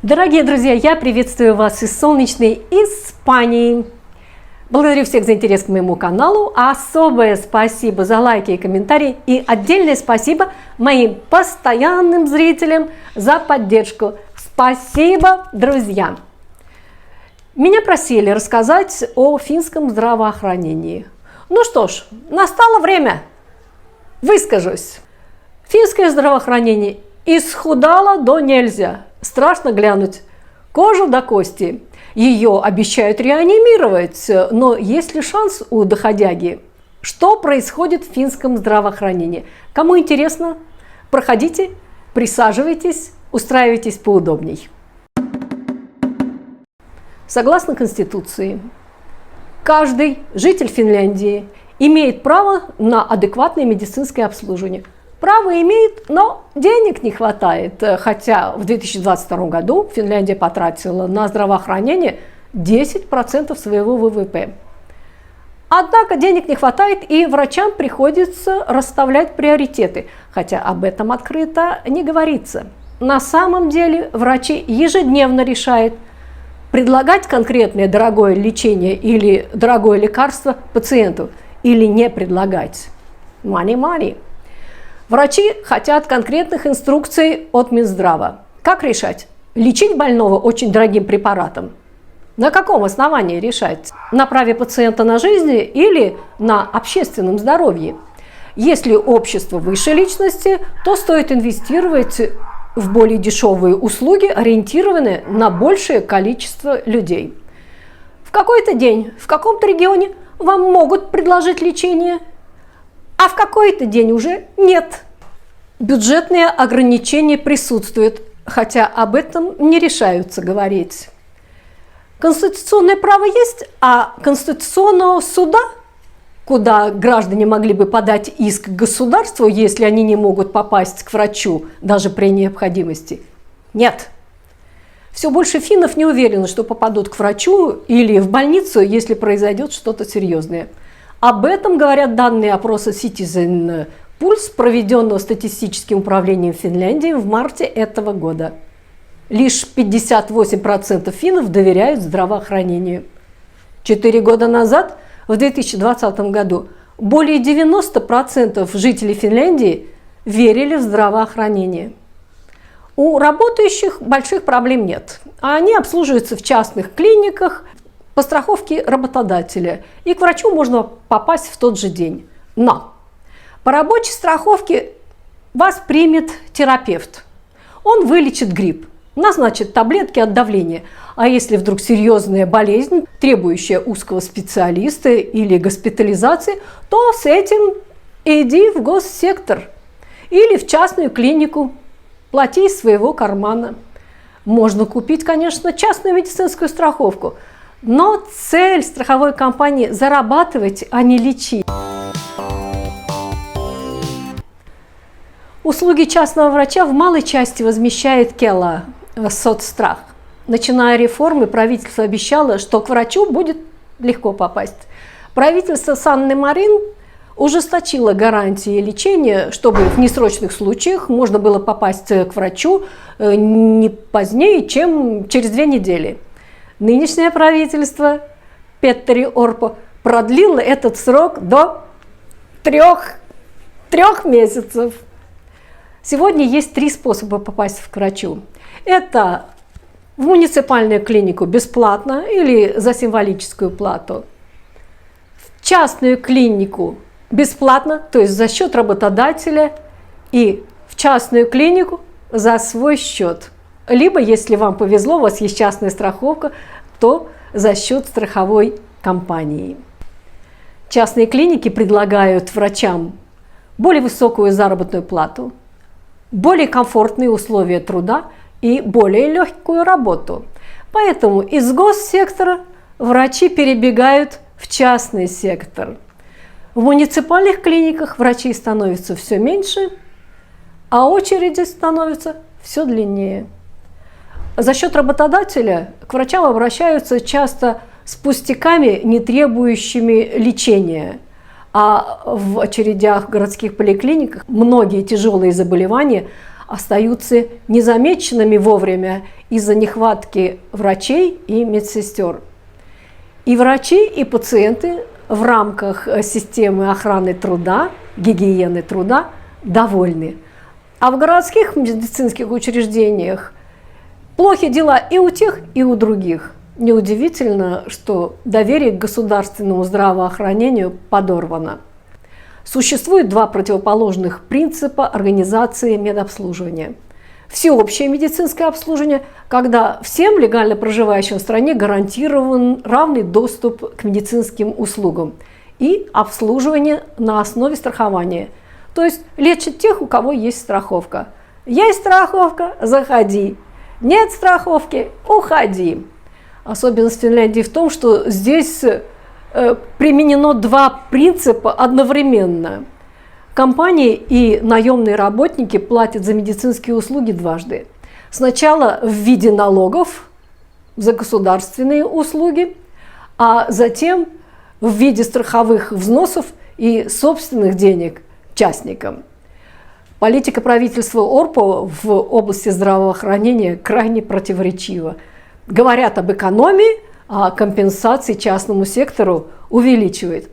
Дорогие друзья, я приветствую вас из солнечной Испании. Благодарю всех за интерес к моему каналу. Особое спасибо за лайки и комментарии. И отдельное спасибо моим постоянным зрителям за поддержку. Спасибо, друзья! Меня просили рассказать о финском здравоохранении. Ну что ж, настало время. Выскажусь. Финское здравоохранение исхудало до нельзя. Страшно глянуть. Кожа до кости. Ее обещают реанимировать, но есть ли шанс у доходяги? Что происходит в финском здравоохранении? Кому интересно, проходите, присаживайтесь, устраивайтесь поудобней. Согласно Конституции, каждый житель Финляндии имеет право на адекватное медицинское обслуживание. Право имеет, но денег не хватает, хотя в 2022 году Финляндия потратила на здравоохранение 10% своего ВВП. Однако денег не хватает, и врачам приходится расставлять приоритеты, хотя об этом открыто не говорится. На самом деле врачи ежедневно решают, предлагать конкретное дорогое лечение или дорогое лекарство пациенту или не предлагать. Money. Врачи хотят конкретных инструкций от Минздрава. Как решать? Лечить больного очень дорогим препаратом? На каком основании решать? На праве пациента на жизнь или на общественном здоровье? Если общество выше личности, то стоит инвестировать в более дешевые услуги, ориентированные на большее количество людей. В какой-то день, в каком-то регионе вам могут предложить лечение, а в какой-то день уже нет. Бюджетные ограничения присутствуют, хотя об этом не решаются говорить. Конституционное право есть, а Конституционного суда, куда граждане могли бы подать иск к государству, если они не могут попасть к врачу, даже при необходимости, нет. Все больше финнов не уверены, что попадут к врачу или в больницу, если произойдет что-то серьезное. Об этом говорят данные опроса Citizen Pulse, проведенного статистическим управлением Финляндии в марте этого года. Лишь 58% финнов доверяют здравоохранению. 4 года назад, в 2020 году, более 90% жителей Финляндии верили в здравоохранение. У работающих больших проблем нет. Они обслуживаются в частных клиниках по страховке работодателя, и к врачу можно попасть в тот же день. Но по рабочей страховке вас примет терапевт. Он вылечит грипп, назначит таблетки от давления. А если вдруг серьезная болезнь, требующая узкого специалиста или госпитализации, то с этим иди в госсектор или в частную клинику. Плати из своего кармана. Можно купить, конечно, частную медицинскую страховку, но цель страховой компании – зарабатывать, а не лечить. Услуги частного врача в малой части возмещает Кела, соцстрах. Начиная реформы, правительство обещало, что к врачу будет легко попасть. Правительство Санны Марин ужесточило гарантии лечения, чтобы в несрочных случаях можно было попасть к врачу не позднее, чем через 2 недели. Нынешнее правительство Петтери Орпо продлило этот срок до 3 месяцев. Сегодня есть 3 способа попасть к врачу. Это в муниципальную клинику бесплатно или за символическую плату, в частную клинику бесплатно, то есть за счет работодателя, и в частную клинику за свой счет. Либо, если вам повезло, у вас есть частная страховка, то за счет страховой компании. Частные клиники предлагают врачам более высокую заработную плату, более комфортные условия труда и более легкую работу. Поэтому из госсектора врачи перебегают в частный сектор. В муниципальных клиниках врачей становится все меньше, а очереди становятся все длиннее. За счет работодателя к врачам обращаются часто с пустяками, не требующими лечения. А в очередях в городских поликлиниках многие тяжелые заболевания остаются незамеченными вовремя из-за нехватки врачей и медсестер. И врачи, и пациенты в рамках системы охраны труда, гигиены труда довольны. А в городских медицинских учреждениях плохи дела и у тех, и у других. Неудивительно, что доверие к государственному здравоохранению подорвано. Существует два противоположных принципа организации медобслуживания. Всеобщее медицинское обслуживание, когда всем легально проживающим в стране гарантирован равный доступ к медицинским услугам, и обслуживание на основе страхования, то есть лечат тех, у кого есть страховка. Есть страховка – заходи, нет страховки – уходи. Особенность Финляндии в том, что здесь применено два принципа одновременно. Компании и наемные работники платят за медицинские услуги дважды. Сначала в виде налогов за государственные услуги, а затем в виде страховых взносов и собственных денег частникам. Политика правительства Орпо в области здравоохранения крайне противоречива. Говорят об экономии, а компенсации частному сектору увеличивает.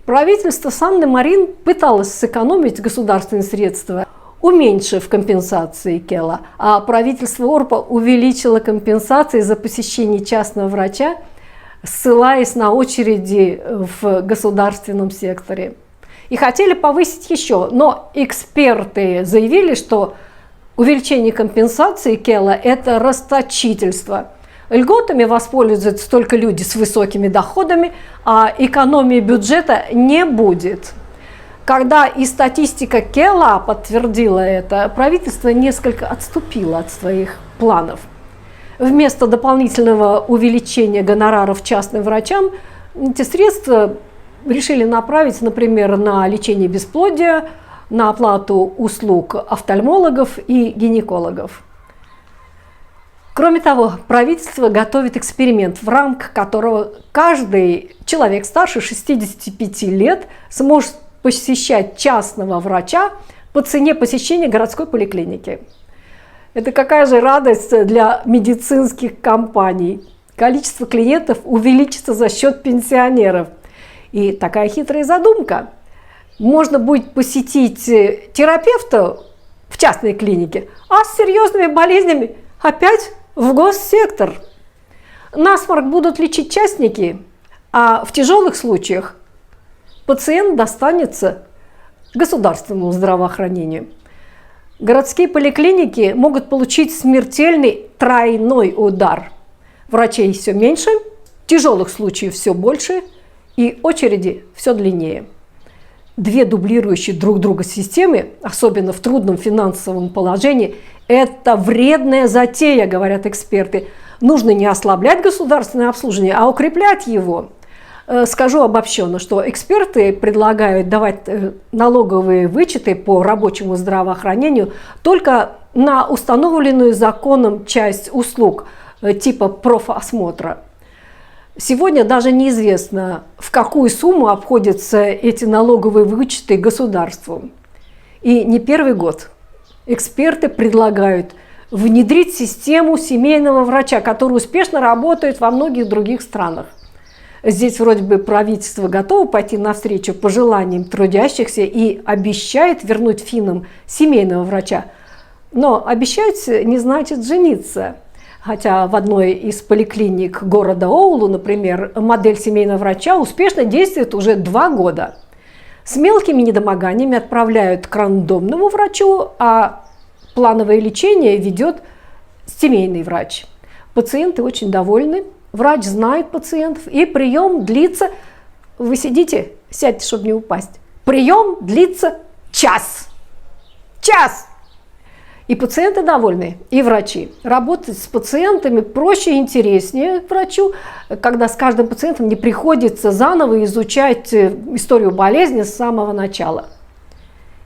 Правительство Санны Марин пыталось сэкономить государственные средства, уменьшив компенсации Кела, а правительство Орпо увеличило компенсации за посещение частного врача, ссылаясь на очереди в государственном секторе. И хотели повысить еще, но эксперты заявили, что увеличение компенсации Кела – это расточительство. Льготами воспользуются только люди с высокими доходами, а экономии бюджета не будет. Когда и статистика Кела подтвердила это, правительство несколько отступило от своих планов. Вместо дополнительного увеличения гонораров частным врачам эти средства решили направить, например, на лечение бесплодия, на оплату услуг офтальмологов и гинекологов. Кроме того, правительство готовит эксперимент, в рамках которого каждый человек старше 65 лет сможет посещать частного врача по цене посещения городской поликлиники. Это какая же радость для медицинских компаний. Количество клиентов увеличится за счет пенсионеров. И такая хитрая задумка. Можно будет посетить терапевта в частной клинике, а с серьезными болезнями опять в госсектор. Насморк будут лечить частники, а в тяжелых случаях пациент достанется государственному здравоохранению. Городские поликлиники могут получить смертельный тройной удар. Врачей все меньше, тяжелых случаев все больше и очереди все длиннее. Две дублирующие друг друга системы, особенно в трудном финансовом положении, это вредная затея, говорят эксперты. Нужно не ослаблять государственное обслуживание, а укреплять его. Скажу обобщенно, что эксперты предлагают давать налоговые вычеты по рабочему здравоохранению только на установленную законом часть услуг типа профосмотра. Сегодня даже неизвестно, в какую сумму обходятся эти налоговые вычеты государству. И не первый год эксперты предлагают внедрить систему семейного врача, которая успешно работает во многих других странах. Здесь вроде бы правительство готово пойти навстречу пожеланиям трудящихся и обещает вернуть финнам семейного врача. Но обещать не значит жениться. Хотя в одной из поликлиник города Оулу, например, модель семейного врача успешно действует уже 2 года. С мелкими недомоганиями отправляют к рандомному врачу, а плановое лечение ведет семейный врач. Пациенты очень довольны, врач знает пациентов, и прием длится, вы сидите, сядьте, чтобы не упасть, прием длится час. Час! И пациенты довольны, и врачи. Работать с пациентами проще и интереснее врачу, когда с каждым пациентом не приходится заново изучать историю болезни с самого начала.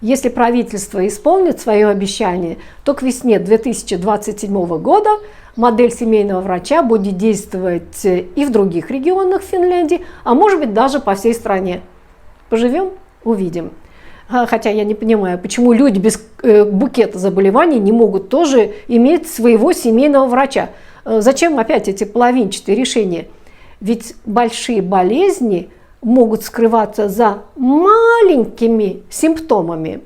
Если правительство исполнит свое обещание, то к весне 2027 года модель семейного врача будет действовать и в других регионах Финляндии, а может быть даже по всей стране. Поживем – увидим. Хотя я не понимаю, почему люди без букета заболеваний не могут тоже иметь своего семейного врача. Зачем опять эти половинчатые решения? Ведь большие болезни могут скрываться за маленькими симптомами.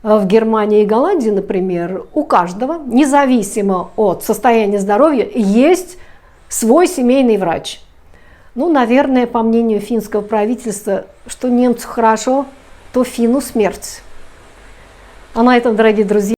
В Германии и Голландии, например, у каждого, независимо от состояния здоровья, есть свой семейный врач. Ну, наверное, по мнению финского правительства, что немцу хорошо, то финну смерть. А на этом, дорогие друзья,